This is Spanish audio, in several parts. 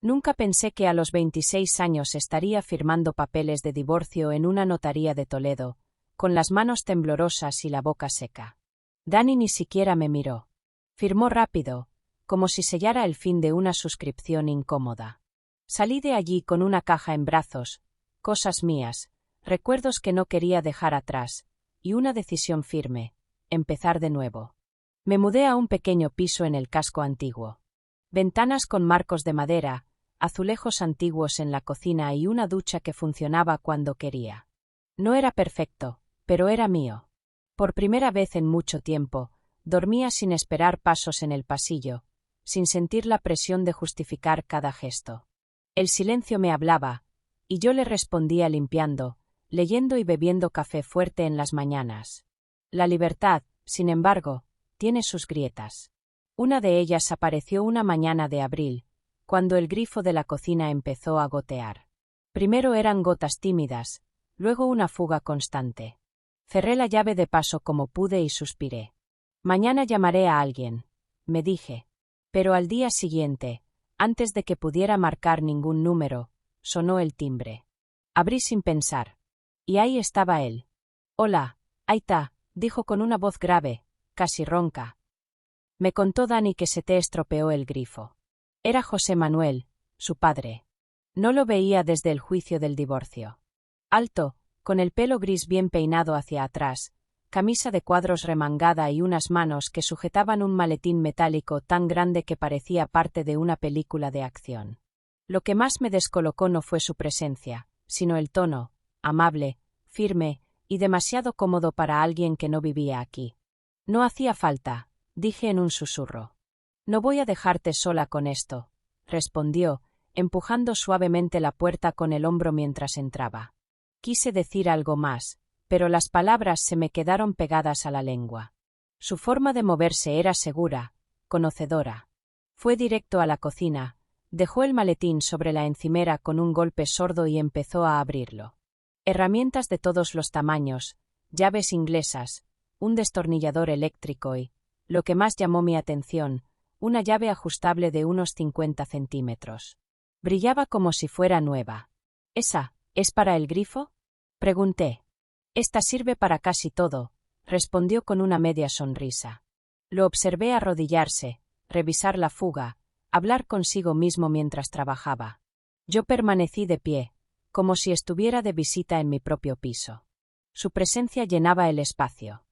Nunca pensé que a los 26 años estaría firmando papeles de divorcio en una notaría de Toledo, con las manos temblorosas y la boca seca. Dani ni siquiera me miró. Firmó rápido, como si sellara el fin de una suscripción incómoda. Salí de allí con una caja en brazos, cosas mías, recuerdos que no quería dejar atrás, y una decisión firme: empezar de nuevo. Me mudé a un pequeño piso en el casco antiguo. Ventanas con marcos de madera, azulejos antiguos en la cocina y una ducha que funcionaba cuando quería. No era perfecto, pero era mío. Por primera vez en mucho tiempo, dormía sin esperar pasos en el pasillo, sin sentir la presión de justificar cada gesto. El silencio me hablaba, y yo le respondía limpiando, leyendo y bebiendo café fuerte en las mañanas. La libertad, sin embargo, tiene sus grietas. Una de ellas apareció una mañana de abril, cuando el grifo de la cocina empezó a gotear. Primero eran gotas tímidas, luego una fuga constante. Cerré la llave de paso como pude y suspiré. Mañana llamaré a alguien, me dije. Pero al día siguiente, antes de que pudiera marcar ningún número, sonó el timbre. Abrí sin pensar. Y ahí estaba él. Hola, Aita, dijo con una voz grave, casi ronca. Me contó Dani que se te estropeó el grifo. Era José Manuel, su padre. No lo veía desde el juicio del divorcio. Alto, con el pelo gris bien peinado hacia atrás, camisa de cuadros remangada y unas manos que sujetaban un maletín metálico tan grande que parecía parte de una película de acción. Lo que más me descolocó no fue su presencia, sino el tono, amable, firme y demasiado cómodo para alguien que no vivía aquí. No hacía falta, dije en un susurro. No voy a dejarte sola con esto, respondió, empujando suavemente la puerta con el hombro mientras entraba. Quise decir algo más, pero las palabras se me quedaron pegadas a la lengua. Su forma de moverse era segura, conocedora. Fue directo a la cocina, dejó el maletín sobre la encimera con un golpe sordo y empezó a abrirlo. Herramientas de todos los tamaños, llaves inglesas, un destornillador eléctrico y, lo que más llamó mi atención, una llave ajustable de unos 50 centímetros. Brillaba como si fuera nueva. ¿Esa es para el grifo?, pregunté. Esta sirve para casi todo, respondió con una media sonrisa. Lo observé arrodillarse, revisar la fuga, hablar consigo mismo mientras trabajaba. Yo permanecí de pie, como si estuviera de visita en mi propio piso. Su presencia llenaba el espacio.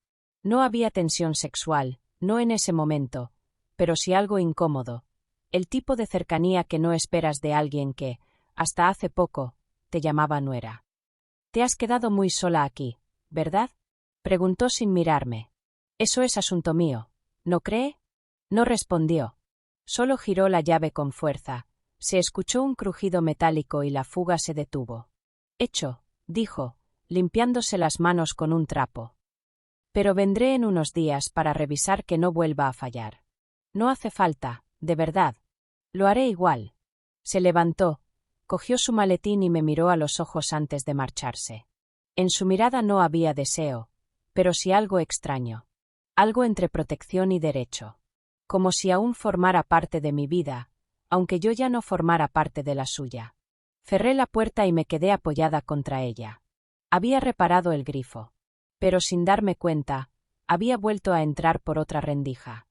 No había tensión sexual, no en ese momento, pero sí algo incómodo, el tipo de cercanía que no esperas de alguien que, hasta hace poco, te llamaba nuera. Te has quedado muy sola aquí, ¿verdad?, preguntó sin mirarme. Eso es asunto mío, ¿no cree? No respondió. Solo giró la llave con fuerza, se escuchó un crujido metálico y la fuga se detuvo. Hecho, dijo, limpiándose las manos con un trapo. Pero vendré en unos días para revisar que no vuelva a fallar. No hace falta, de verdad. Lo haré igual. Se levantó, cogió su maletín y me miró a los ojos antes de marcharse. En su mirada no había deseo, pero sí algo extraño. Algo entre protección y derecho. Como si aún formara parte de mi vida, aunque yo ya no formara parte de la suya. Cerré la puerta y me quedé apoyada contra ella. Había reparado el grifo. Pero sin darme cuenta, había vuelto a entrar por otra rendija.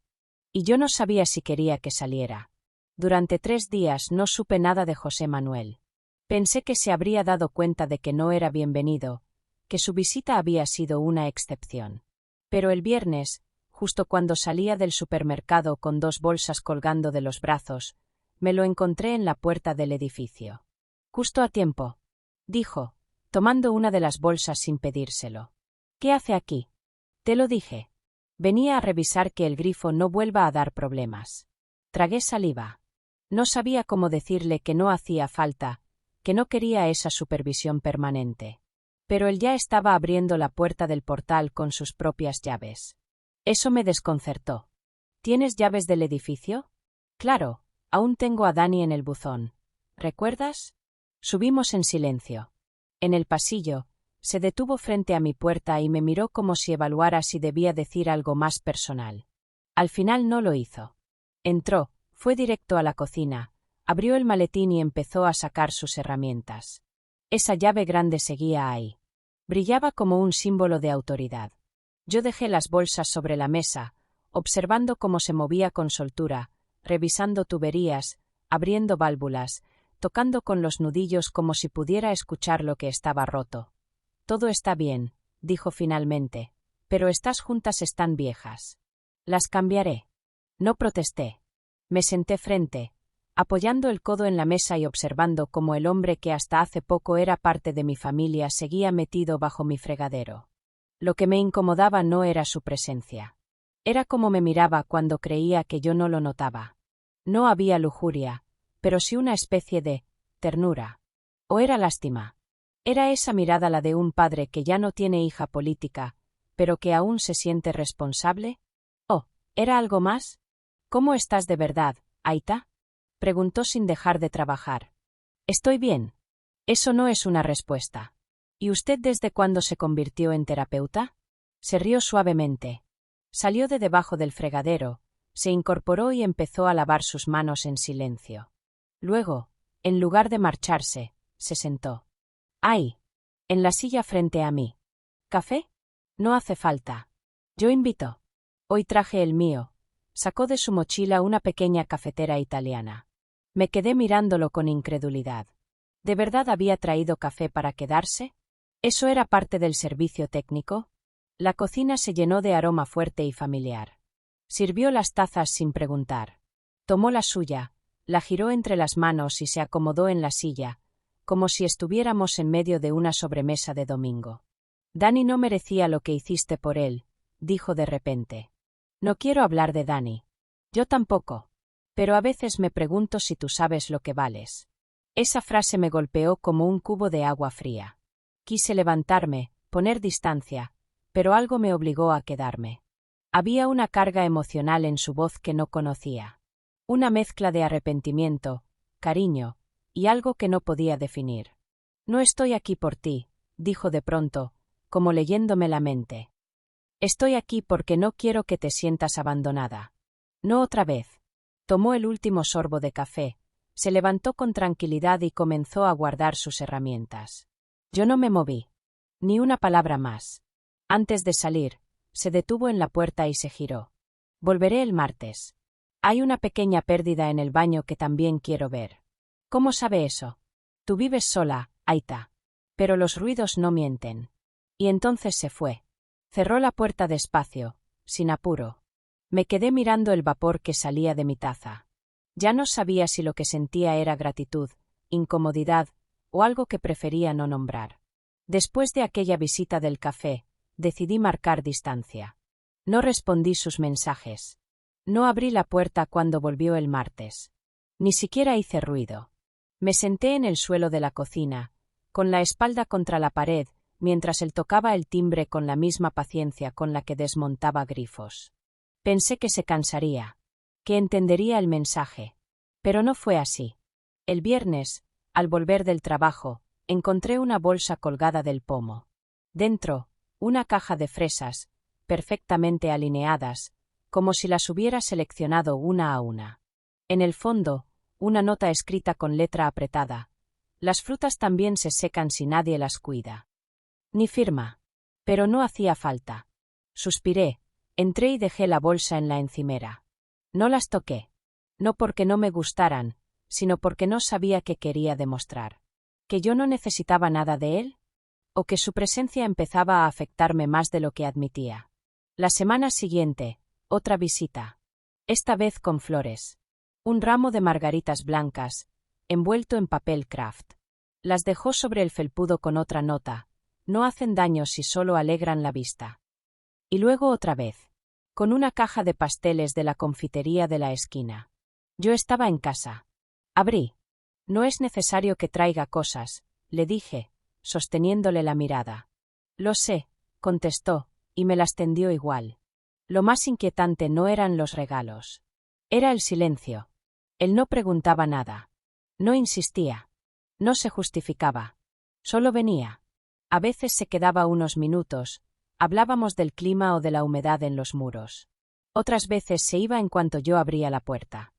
Y yo no sabía si quería que saliera. Durante 3 días no supe nada de José Manuel. Pensé que se habría dado cuenta de que no era bienvenido, que su visita había sido una excepción. Pero el viernes, justo cuando salía del supermercado con 2 bolsas colgando de los brazos, me lo encontré en la puerta del edificio. Justo a tiempo, dijo, tomando una de las bolsas sin pedírselo. ¿Qué hace aquí? Te lo dije. Venía a revisar que el grifo no vuelva a dar problemas. Tragué saliva. No sabía cómo decirle que no hacía falta, que no quería esa supervisión permanente. Pero él ya estaba abriendo la puerta del portal con sus propias llaves. Eso me desconcertó. ¿Tienes llaves del edificio? Claro, aún tengo a Dani en el buzón. ¿Recuerdas? Subimos en silencio. En el pasillo, se detuvo frente a mi puerta y me miró como si evaluara si debía decir algo más personal. Al final no lo hizo. Entró, fue directo a la cocina, Abrió el maletín y empezó a sacar sus herramientas. Esa llave grande seguía ahí. Brillaba como un símbolo de autoridad. Yo dejé las bolsas sobre la mesa, observando cómo se movía con soltura, revisando tuberías, abriendo válvulas, tocando con los nudillos como si pudiera escuchar lo que estaba roto. Todo está bien, dijo finalmente, pero estas juntas están viejas. Las cambiaré. No protesté. Me senté frente, apoyando el codo en la mesa y observando cómo el hombre que hasta hace poco era parte de mi familia seguía metido bajo mi fregadero. Lo que me incomodaba no era su presencia. Era como me miraba cuando creía que yo no lo notaba. No había lujuria, pero sí una especie de ternura. ¿O era lástima? ¿Era esa mirada la de un padre que ya no tiene hija política, pero que aún se siente responsable? ¿O era algo más? ¿Cómo estás de verdad, Aita? Preguntó sin dejar de trabajar. Estoy bien. Eso no es una respuesta. ¿Y usted desde cuándo se convirtió en terapeuta? Se rió suavemente. Salió de debajo del fregadero, se incorporó y empezó a lavar sus manos en silencio. Luego, en lugar de marcharse, se sentó. ¡Ay! En la silla frente a mí. ¿Café? No hace falta. Yo invito. Hoy traje el mío. Sacó de su mochila una pequeña cafetera italiana. Me quedé mirándolo con incredulidad. ¿De verdad había traído café para quedarse? ¿Eso era parte del servicio técnico? La cocina se llenó de aroma fuerte y familiar. Sirvió las tazas sin preguntar. Tomó la suya, la giró entre las manos y se acomodó en la silla, como si estuviéramos en medio de una sobremesa de domingo. Dani no merecía lo que hiciste por él, dijo de repente. No quiero hablar de Dani. Yo tampoco. Pero a veces me pregunto si tú sabes lo que vales. Esa frase me golpeó como un cubo de agua fría. Quise levantarme, poner distancia, pero algo me obligó a quedarme. Había una carga emocional en su voz que no conocía. Una mezcla de arrepentimiento, cariño, y algo que no podía definir. No estoy aquí por ti, dijo de pronto, como leyéndome la mente. Estoy aquí porque no quiero que te sientas abandonada. No otra vez. Tomó el último sorbo de café, se levantó con tranquilidad y comenzó a guardar sus herramientas. Yo no me moví. Ni una palabra más. Antes de salir, se detuvo en la puerta y se giró. Volveré el martes. Hay una pequeña pérdida en el baño que también quiero ver. ¿Cómo sabe eso? Tú vives sola, Aita. Pero los ruidos no mienten. Y entonces se fue. Cerró la puerta despacio, sin apuro. Me quedé mirando el vapor que salía de mi taza. Ya no sabía si lo que sentía era gratitud, incomodidad o algo que prefería no nombrar. Después de aquella visita del café, decidí marcar distancia. No respondí sus mensajes. No abrí la puerta cuando volvió el martes. Ni siquiera hice ruido. Me senté en el suelo de la cocina, con la espalda contra la pared, mientras él tocaba el timbre con la misma paciencia con la que desmontaba grifos. Pensé que se cansaría, que entendería el mensaje. Pero no fue así. El viernes, al volver del trabajo, encontré una bolsa colgada del pomo. Dentro, una caja de fresas, perfectamente alineadas, como si las hubiera seleccionado una a una. En el fondo, una nota escrita con letra apretada. Las frutas también se secan si nadie las cuida. Ni firma. Pero no hacía falta. Suspiré, entré y dejé la bolsa en la encimera. No las toqué. No porque no me gustaran, sino porque no sabía qué quería demostrar. ¿Que yo no necesitaba nada de él? ¿O que su presencia empezaba a afectarme más de lo que admitía? La semana siguiente, otra visita. Esta vez con flores. Un ramo de margaritas blancas, envuelto en papel craft. Las dejó sobre el felpudo con otra nota. No hacen daño si solo alegran la vista. Y luego otra vez. Con una caja de pasteles de la confitería de la esquina. Yo estaba en casa. Abrí. No es necesario que traiga cosas, le dije, sosteniéndole la mirada. Lo sé, contestó, y me las tendió igual. Lo más inquietante no eran los regalos. Era el silencio. Él no preguntaba nada. No insistía. No se justificaba. Solo venía. A veces se quedaba unos minutos, hablábamos del clima o de la humedad en los muros. Otras veces se iba en cuanto yo abría la puerta.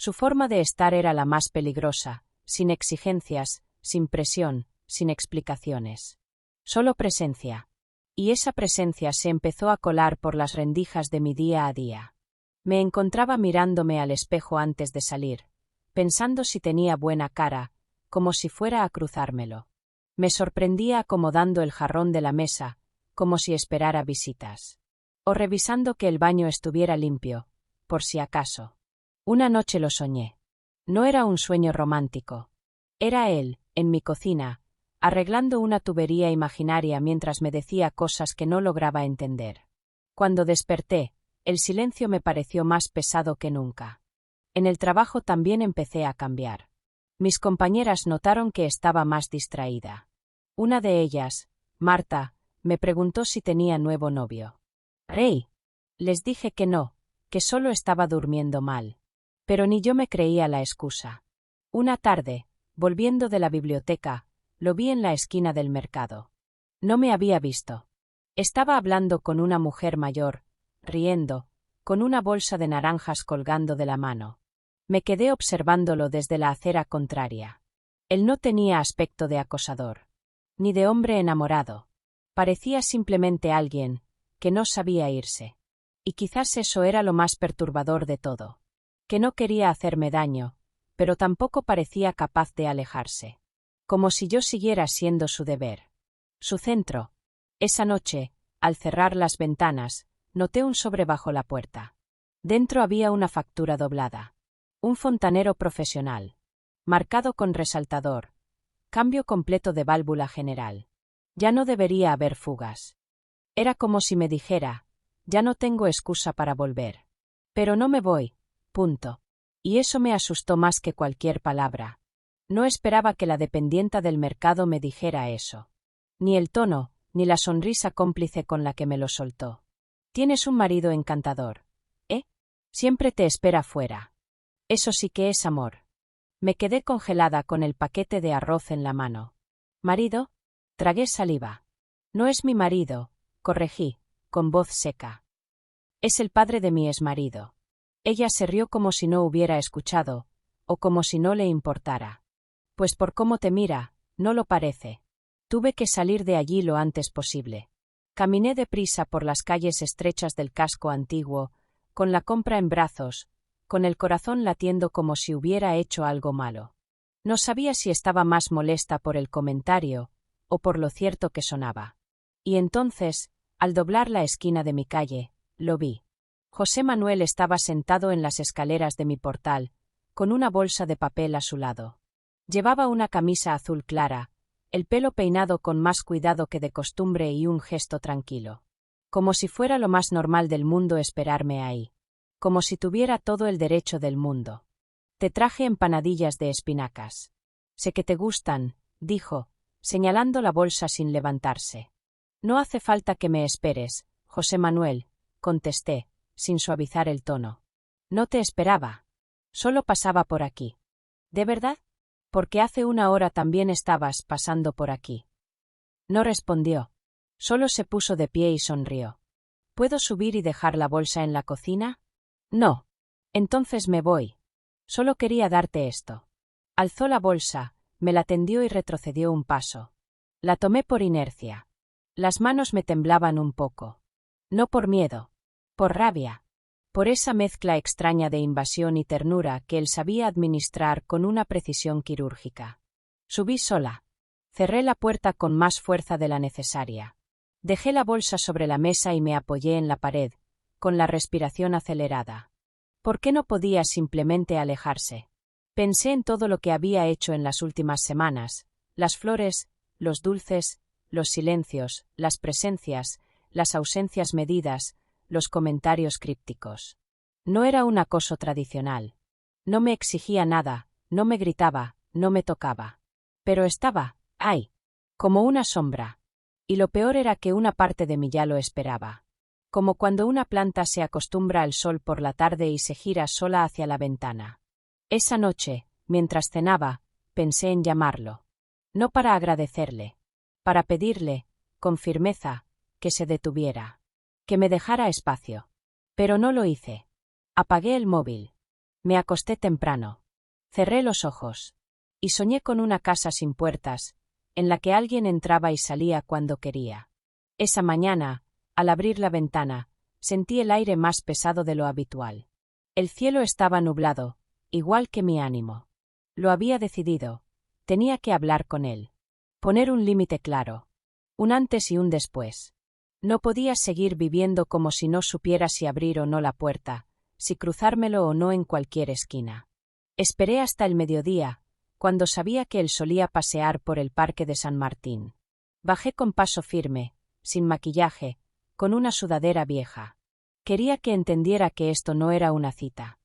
Su forma de estar era la más peligrosa, sin exigencias, sin presión, sin explicaciones. Solo presencia. Y esa presencia se empezó a colar por las rendijas de mi día a día. Me encontraba mirándome al espejo antes de salir, pensando si tenía buena cara, como si fuera a cruzármelo. Me sorprendía acomodando el jarrón de la mesa, como si esperara visitas. O revisando que el baño estuviera limpio, por si acaso. Una noche lo soñé. No era un sueño romántico. Era él, en mi cocina, arreglando una tubería imaginaria mientras me decía cosas que no lograba entender. Cuando desperté, el silencio me pareció más pesado que nunca. En el trabajo también empecé a cambiar. Mis compañeras notaron que estaba más distraída. Una de ellas, Marta, me preguntó si tenía nuevo novio. «Rey». Les dije que no, que solo estaba durmiendo mal. Pero ni yo me creía la excusa. Una tarde, volviendo de la biblioteca, lo vi en la esquina del mercado. No me había visto. Estaba hablando con una mujer mayor, riendo, con una bolsa de naranjas colgando de la mano. Me quedé observándolo desde la acera contraria. Él no tenía aspecto de acosador, ni de hombre enamorado. Parecía simplemente alguien que no sabía irse. Y quizás eso era lo más perturbador de todo. Que no quería hacerme daño, pero tampoco parecía capaz de alejarse. Como si yo siguiera siendo su deber. Su centro. Esa noche, al cerrar las ventanas, noté un sobre bajo la puerta. Dentro había una factura doblada. Un fontanero profesional. Marcado con resaltador. Cambio completo de válvula general. Ya no debería haber fugas. Era como si me dijera, ya no tengo excusa para volver. Pero no me voy, punto. Y eso me asustó más que cualquier palabra. No esperaba que la dependienta del mercado me dijera eso. Ni el tono, ni la sonrisa cómplice con la que me lo soltó. Tienes un marido encantador, ¿eh? Siempre te espera fuera. Eso sí que es amor. Me quedé congelada con el paquete de arroz en la mano. ¿Marido? Tragué saliva. No es mi marido, corregí, con voz seca. Es el padre de mi exmarido. Ella se rió como si no hubiera escuchado, o como si no le importara. Pues por cómo te mira, no lo parece. Tuve que salir de allí lo antes posible. Caminé deprisa por las calles estrechas del casco antiguo, con la compra en brazos, con el corazón latiendo como si hubiera hecho algo malo. No sabía si estaba más molesta por el comentario, o por lo cierto que sonaba. Y entonces, al doblar la esquina de mi calle, lo vi. José Manuel estaba sentado en las escaleras de mi portal, con una bolsa de papel a su lado. Llevaba una camisa azul clara, el pelo peinado con más cuidado que de costumbre y un gesto tranquilo. Como si fuera lo más normal del mundo esperarme ahí. Como si tuviera todo el derecho del mundo. Te traje empanadillas de espinacas. Sé que te gustan, dijo, señalando la bolsa sin levantarse. No hace falta que me esperes, José Manuel, contesté, sin suavizar el tono. No te esperaba. Solo pasaba por aquí. ¿De verdad? Porque hace una hora también estabas pasando por aquí. No respondió. Solo se puso de pie y sonrió. ¿Puedo subir y dejar la bolsa en la cocina? No. Entonces me voy. Solo quería darte esto. Alzó la bolsa, me la tendió y retrocedió un paso. La tomé por inercia. Las manos me temblaban un poco. No por miedo. Por rabia. Por esa mezcla extraña de invasión y ternura que él sabía administrar con una precisión quirúrgica. Subí sola. Cerré la puerta con más fuerza de la necesaria. Dejé la bolsa sobre la mesa y me apoyé en la pared, con la respiración acelerada. ¿Por qué no podía simplemente alejarse? Pensé en todo lo que había hecho en las últimas semanas, las flores, los dulces, los silencios, las presencias, las ausencias medidas, los comentarios crípticos. No era un acoso tradicional. No me exigía nada, no me gritaba, no me tocaba. Pero estaba, ¡ay!, como una sombra. Y lo peor era que una parte de mí ya lo esperaba. Como cuando una planta se acostumbra al sol por la tarde y se gira sola hacia la ventana. Esa noche, mientras cenaba, pensé en llamarlo. No para agradecerle. Para pedirle, con firmeza, que se detuviera. Que me dejara espacio. Pero no lo hice. Apagué el móvil. Me acosté temprano. Cerré los ojos. Y soñé con una casa sin puertas, en la que alguien entraba y salía cuando quería. Esa mañana, al abrir la ventana, sentí el aire más pesado de lo habitual. El cielo estaba nublado, igual que mi ánimo. Lo había decidido. Tenía que hablar con él. Poner un límite claro. Un antes y un después. No podía seguir viviendo como si no supiera si abrir o no la puerta, si cruzármelo o no en cualquier esquina. Esperé hasta el mediodía, cuando sabía que él solía pasear por el parque de San Martín. Bajé con paso firme, sin maquillaje, con una sudadera vieja. Quería que entendiera que esto no era una cita.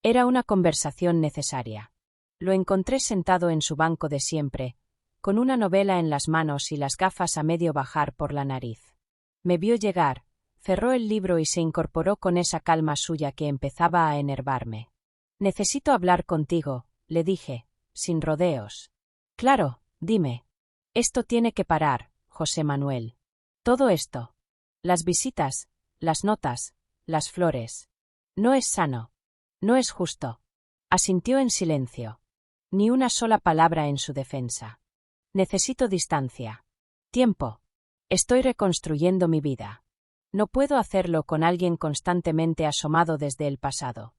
Era una conversación necesaria. Lo encontré sentado en su banco de siempre, con una novela en las manos y las gafas a medio bajar por la nariz. Me vio llegar, cerró el libro y se incorporó con esa calma suya que empezaba a enervarme. «Necesito hablar contigo», le dije, sin rodeos. «Claro, dime. Esto tiene que parar, José Manuel. Todo esto. Las visitas, las notas, las flores. No es sano. No es justo». Asintió en silencio. Ni una sola palabra en su defensa. «Necesito distancia. Tiempo. Estoy reconstruyendo mi vida. No puedo hacerlo con alguien constantemente asomado desde el pasado.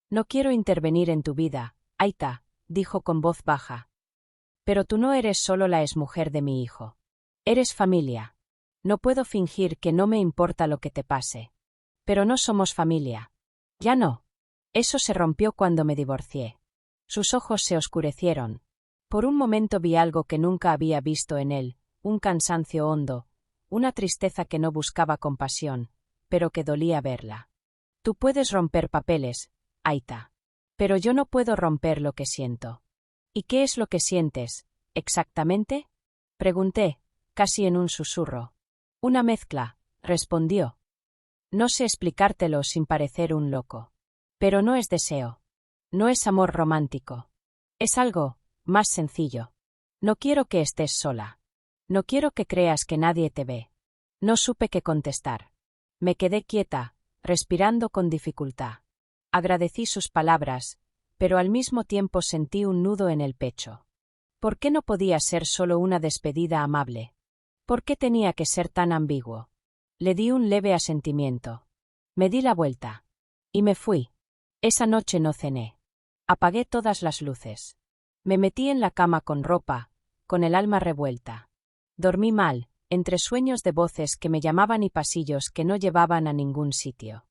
No quiero intervenir en tu vida, Aita», dijo con voz baja. «Pero tú no eres solo la exmujer de mi hijo. Eres familia. No puedo fingir que no me importa lo que te pase. Pero no somos familia. Ya no. Eso se rompió cuando me divorcié». Sus ojos se oscurecieron. Por un momento vi algo que nunca había visto en él, un cansancio hondo, una tristeza que no buscaba compasión, pero que dolía verla. «Tú puedes romper papeles, Aita. Pero yo no puedo romper lo que siento». «¿Y qué es lo que sientes, exactamente?», pregunté, casi en un susurro. «Una mezcla», respondió. «No sé explicártelo sin parecer un loco. Pero no es deseo. No es amor romántico. Es algo más sencillo. No quiero que estés sola. No quiero que creas que nadie te ve». No supe qué contestar. Me quedé quieta, respirando con dificultad. Agradecí sus palabras, pero al mismo tiempo sentí un nudo en el pecho. ¿Por qué no podía ser solo una despedida amable? ¿Por qué tenía que ser tan ambiguo? Le di un leve asentimiento. Me di la vuelta. Y me fui. Esa noche no cené. Apagué todas las luces. Me metí en la cama con ropa, con el alma revuelta. Dormí mal, entre sueños de voces que me llamaban y pasillos que no llevaban a ningún sitio.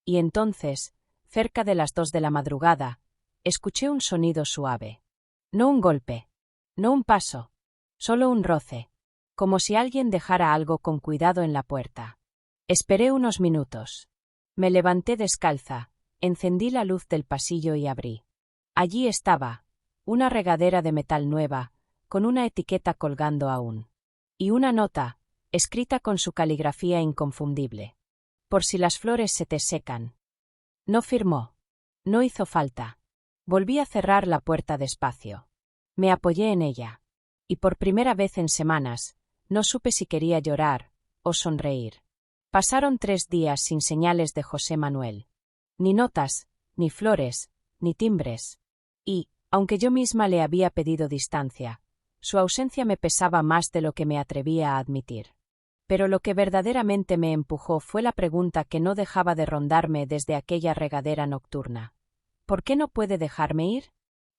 Y entonces, cerca de las 2 de la madrugada, escuché un sonido suave. No un golpe. No un paso. Solo un roce. Como si alguien dejara algo con cuidado en la puerta. Esperé unos minutos. Me levanté descalza, encendí la luz del pasillo y abrí. Allí estaba, una regadera de metal nueva, con una etiqueta colgando aún. Y una nota, escrita con su caligrafía inconfundible. «Por si las flores se te secan». No firmó. No hizo falta. Volví a cerrar la puerta despacio. Me apoyé en ella. Y por primera vez en semanas, no supe si quería llorar o sonreír. Pasaron 3 días sin señales de José Manuel. Ni notas, ni flores, ni timbres. Y, aunque yo misma le había pedido distancia, su ausencia me pesaba más de lo que me atrevía a admitir. Pero lo que verdaderamente me empujó fue la pregunta que no dejaba de rondarme desde aquella regadera nocturna. ¿Por qué no puede dejarme ir?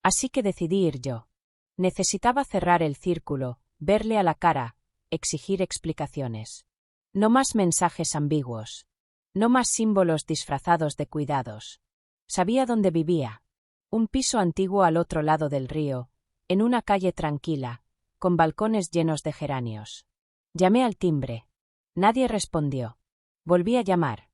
Así que decidí ir yo. Necesitaba cerrar el círculo, verle a la cara, exigir explicaciones. No más mensajes ambiguos. No más símbolos disfrazados de cuidados. Sabía dónde vivía. Un piso antiguo al otro lado del río, en una calle tranquila, con balcones llenos de geranios. Llamé al timbre. Nadie respondió. Volví a llamar.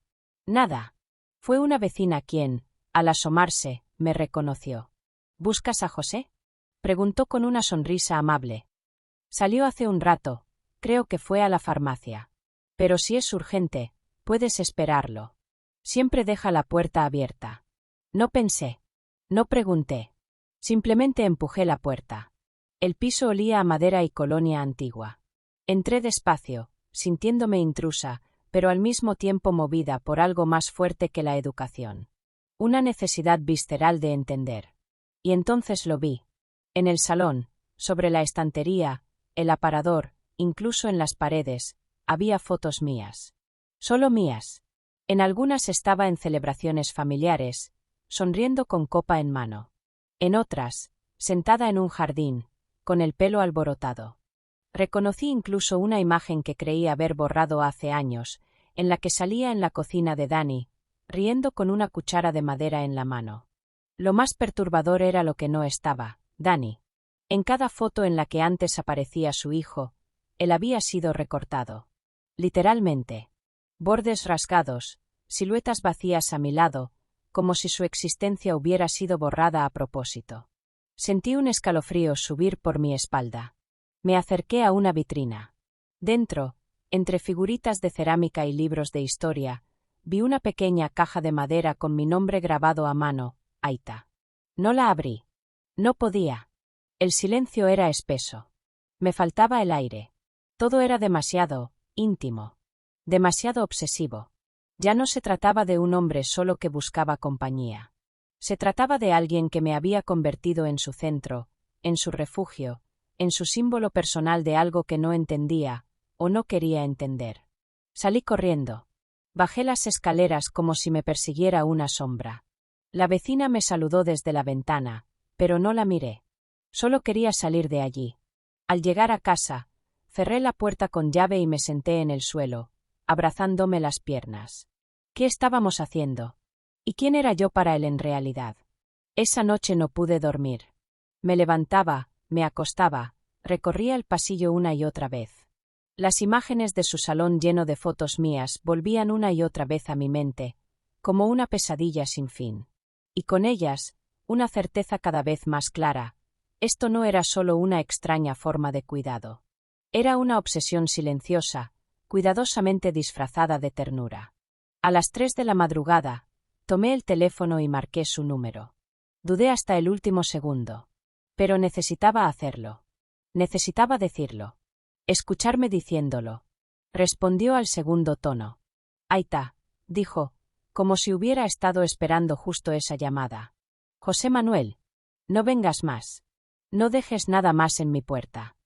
Nada. Fue una vecina quien, al asomarse, me reconoció. ¿Buscas a José?, preguntó con una sonrisa amable. Salió hace un rato, creo que fue a la farmacia. Pero si es urgente, puedes esperarlo. Siempre deja la puerta abierta. No pensé. No pregunté. Simplemente empujé la puerta. El piso olía a madera y colonia antigua. Entré despacio, sintiéndome intrusa, pero al mismo tiempo movida por algo más fuerte que la educación. Una necesidad visceral de entender. Y entonces lo vi. En el salón, sobre la estantería, el aparador, incluso en las paredes, había fotos mías. Solo mías. En algunas estaba en celebraciones familiares, sonriendo con copa en mano. En otras, sentada en un jardín, con el pelo alborotado. Reconocí incluso una imagen que creí haber borrado hace años, en la que salía en la cocina de Dani, riendo con una cuchara de madera en la mano. Lo más perturbador era lo que no estaba, Dani. En cada foto en la que antes aparecía su hijo, él había sido recortado. Literalmente. Bordes rasgados, siluetas vacías a mi lado, como si su existencia hubiera sido borrada a propósito. Sentí un escalofrío subir por mi espalda. Me acerqué a una vitrina. Dentro, entre figuritas de cerámica y libros de historia, vi una pequeña caja de madera con mi nombre grabado a mano, Aita. No la abrí. No podía. El silencio era espeso. Me faltaba el aire. Todo era demasiado íntimo. Demasiado obsesivo. Ya no se trataba de un hombre solo que buscaba compañía. Se trataba de alguien que me había convertido en su centro, en su refugio, en su símbolo personal de algo que no entendía, o no quería entender. Salí corriendo. Bajé las escaleras como si me persiguiera una sombra. La vecina me saludó desde la ventana, pero no la miré. Solo quería salir de allí. Al llegar a casa, cerré la puerta con llave y me senté en el suelo, abrazándome las piernas. ¿Qué estábamos haciendo? ¿Y quién era yo para él en realidad? Esa noche no pude dormir. Me levantaba, me acostaba, recorría el pasillo una y otra vez. Las imágenes de su salón lleno de fotos mías volvían una y otra vez a mi mente, como una pesadilla sin fin. Y con ellas, una certeza cada vez más clara. Esto no era solo una extraña forma de cuidado. Era una obsesión silenciosa, cuidadosamente disfrazada de ternura. A las 3 de la madrugada, tomé el teléfono y marqué su número. Dudé hasta el último segundo. Pero necesitaba hacerlo. Necesitaba decirlo. Escucharme diciéndolo. Respondió al segundo tono. Aita, dijo, como si hubiera estado esperando justo esa llamada. José Manuel. No vengas más. No dejes nada más en mi puerta.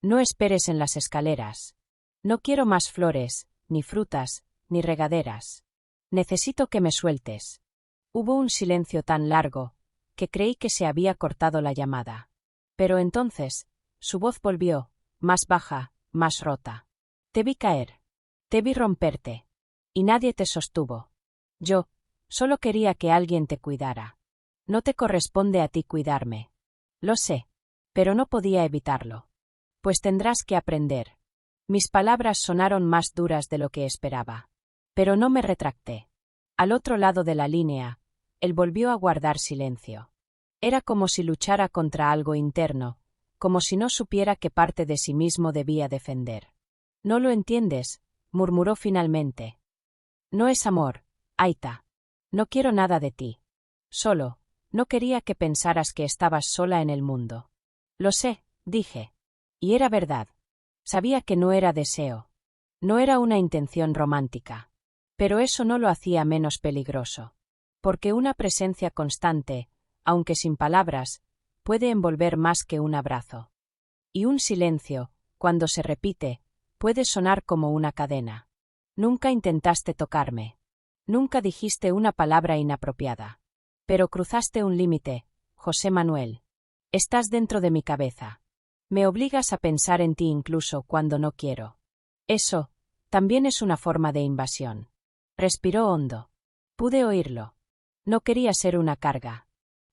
No esperes en las escaleras. No quiero más flores, ni frutas, ni regaderas. Necesito que me sueltes. Hubo un silencio tan largo, que creí que se había cortado la llamada. Pero entonces, su voz volvió, más baja, más rota. Te vi caer. Te vi romperte. Y nadie te sostuvo. Yo, solo quería que alguien te cuidara. No te corresponde a ti cuidarme. Lo sé. Pero no podía evitarlo. Pues tendrás que aprender. Mis palabras sonaron más duras de lo que esperaba. Pero no me retracté. Al otro lado de la línea, él volvió a guardar silencio. Era como si luchara contra algo interno, como si no supiera qué parte de sí mismo debía defender. No lo entiendes, murmuró finalmente. No es amor, Aita. No quiero nada de ti. Solo, no quería que pensaras que estabas sola en el mundo. Lo sé, dije. Y era verdad. Sabía que no era deseo. No era una intención romántica. Pero eso no lo hacía menos peligroso. Porque una presencia constante, aunque sin palabras, puede envolver más que un abrazo. Y un silencio, cuando se repite, puede sonar como una cadena. Nunca intentaste tocarme. Nunca dijiste una palabra inapropiada. Pero cruzaste un límite, José Manuel. Estás dentro de mi cabeza. Me obligas a pensar en ti incluso cuando no quiero. Eso, también es una forma de invasión. Respiró hondo. Pude oírlo. No quería ser una carga.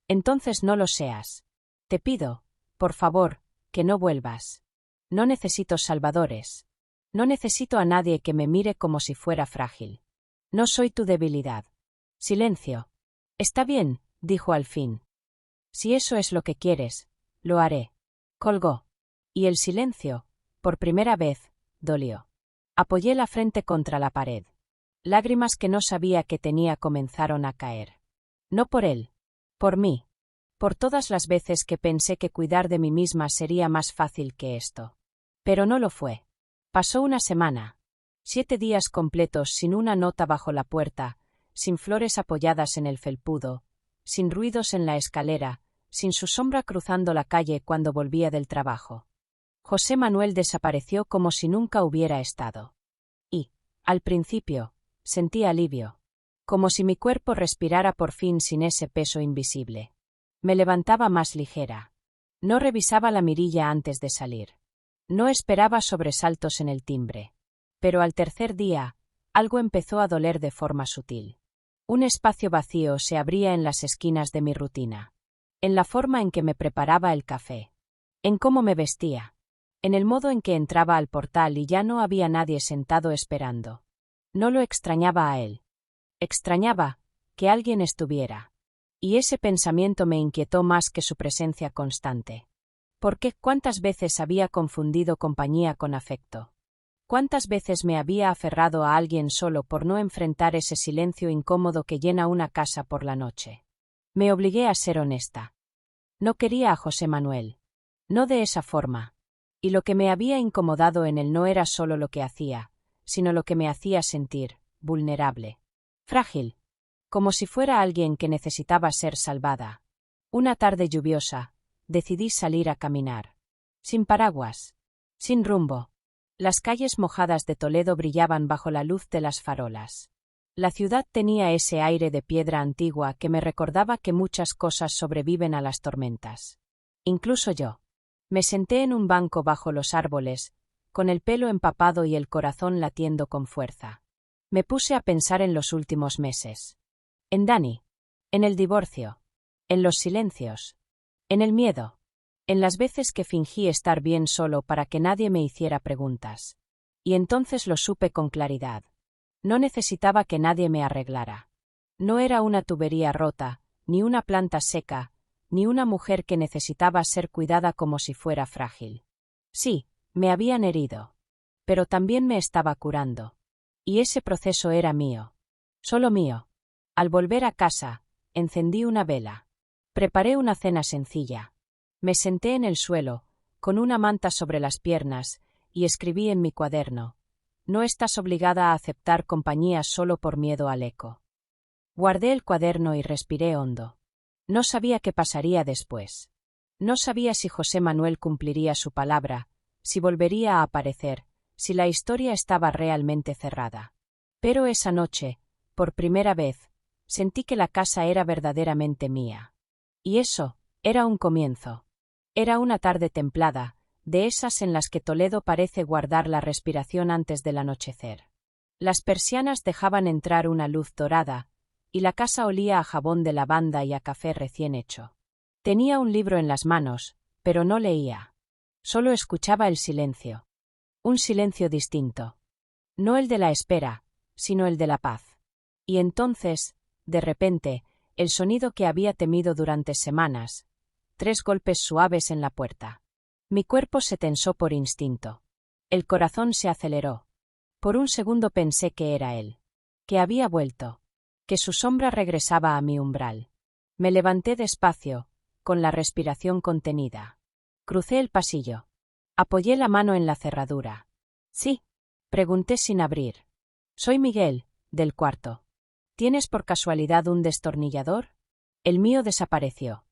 Entonces no lo seas. Te pido, por favor, que no vuelvas. No necesito salvadores. No necesito a nadie que me mire como si fuera frágil. No soy tu debilidad. Silencio. Está bien, dijo al fin. Si eso es lo que quieres, lo haré. Colgó. Y el silencio, por primera vez, dolió. Apoyé la frente contra la pared. Lágrimas que no sabía que tenía comenzaron a caer. No por él. Por mí. Por todas las veces que pensé que cuidar de mí misma sería más fácil que esto. Pero no lo fue. Pasó una semana. 7 días completos sin una nota bajo la puerta, sin flores apoyadas en el felpudo, sin ruidos en la escalera, sin su sombra cruzando la calle cuando volvía del trabajo. José Manuel desapareció como si nunca hubiera estado. Y, al principio, sentí alivio. Como si mi cuerpo respirara por fin sin ese peso invisible. Me levantaba más ligera. No revisaba la mirilla antes de salir. No esperaba sobresaltos en el timbre. Pero al tercer día, algo empezó a doler de forma sutil. Un espacio vacío se abría en las esquinas de mi rutina. En la forma en que me preparaba el café. En cómo me vestía. En el modo en que entraba al portal y ya no había nadie sentado esperando. No lo extrañaba a él. Extrañaba que alguien estuviera. Y ese pensamiento me inquietó más que su presencia constante. Porque ¿cuántas veces había confundido compañía con afecto? ¿Cuántas veces me había aferrado a alguien solo por no enfrentar ese silencio incómodo que llena una casa por la noche? Me obligué a ser honesta. No quería a José Manuel. No de esa forma. Y lo que me había incomodado en él no era solo lo que hacía, sino lo que me hacía sentir vulnerable. Frágil. Como si fuera alguien que necesitaba ser salvada. Una tarde lluviosa, decidí salir a caminar. Sin paraguas. Sin rumbo. Las calles mojadas de Toledo brillaban bajo la luz de las farolas. La ciudad tenía ese aire de piedra antigua que me recordaba que muchas cosas sobreviven a las tormentas. Incluso yo. Me senté en un banco bajo los árboles, con el pelo empapado y el corazón latiendo con fuerza. Me puse a pensar en los últimos meses. En Dani. En el divorcio. En los silencios. En el miedo. En las veces que fingí estar bien solo para que nadie me hiciera preguntas. Y entonces lo supe con claridad. No necesitaba que nadie me arreglara. No era una tubería rota, ni una planta seca, ni una mujer que necesitaba ser cuidada como si fuera frágil. Sí, me habían herido. Pero también me estaba curando. Y ese proceso era mío. Solo mío. Al volver a casa, encendí una vela. Preparé una cena sencilla. Me senté en el suelo, con una manta sobre las piernas, y escribí en mi cuaderno: no estás obligada a aceptar compañía solo por miedo al eco. Guardé el cuaderno y respiré hondo. No sabía qué pasaría después. No sabía si José Manuel cumpliría su palabra, si volvería a aparecer, si la historia estaba realmente cerrada. Pero esa noche, por primera vez, sentí que la casa era verdaderamente mía. Y eso era un comienzo. Era una tarde templada, de esas en las que Toledo parece guardar la respiración antes del anochecer. Las persianas dejaban entrar una luz dorada, y la casa olía a jabón de lavanda y a café recién hecho. Tenía un libro en las manos, pero no leía. Solo escuchaba el silencio. Un silencio distinto. No el de la espera, sino el de la paz. Y entonces, de repente, el sonido que había temido durante semanas: 3 golpes suaves en la puerta. Mi cuerpo se tensó por instinto. El corazón se aceleró. Por un segundo pensé que era él. Que había vuelto. Que su sombra regresaba a mi umbral. Me levanté despacio, con la respiración contenida. Crucé el pasillo. Apoyé la mano en la cerradura. «Sí», pregunté sin abrir. «Soy Miguel, del cuarto. ¿Tienes por casualidad un destornillador?» El mío desapareció.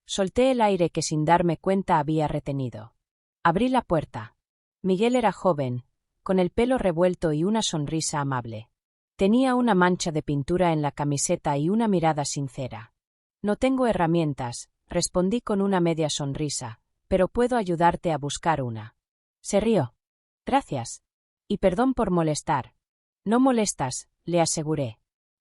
Solté el aire que sin darme cuenta había retenido. Abrí la puerta. Miguel era joven, con el pelo revuelto y una sonrisa amable. Tenía una mancha de pintura en la camiseta y una mirada sincera. «No tengo herramientas», respondí con una media sonrisa, «pero puedo ayudarte a buscar una». Se rió. «Gracias. Y perdón por molestar». «No molestas», le aseguré.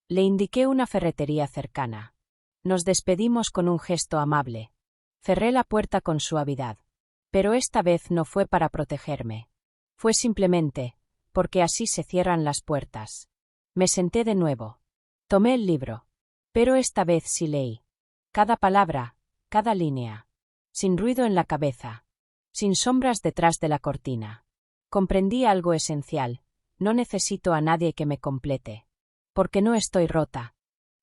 Le indiqué una ferretería cercana. Nos despedimos con un gesto amable. Cerré la puerta con suavidad. Pero esta vez no fue para protegerme. Fue simplemente porque así se cierran las puertas. Me senté de nuevo. Tomé el libro. Pero esta vez sí leí. Cada palabra, cada línea. Sin ruido en la cabeza. Sin sombras detrás de la cortina. Comprendí algo esencial: no necesito a nadie que me complete. Porque no estoy rota.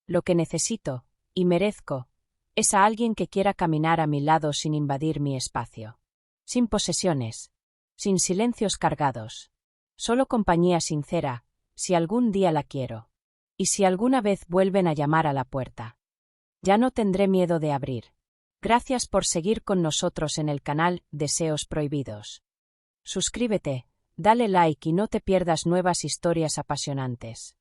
Lo que necesito, y merezco, es a alguien que quiera caminar a mi lado sin invadir mi espacio. Sin posesiones. Sin silencios cargados. Solo compañía sincera, si algún día la quiero. Y si alguna vez vuelven a llamar a la puerta, ya no tendré miedo de abrir. Gracias por seguir con nosotros en el canal Deseos Prohibidos. Suscríbete, dale like y no te pierdas nuevas historias apasionantes.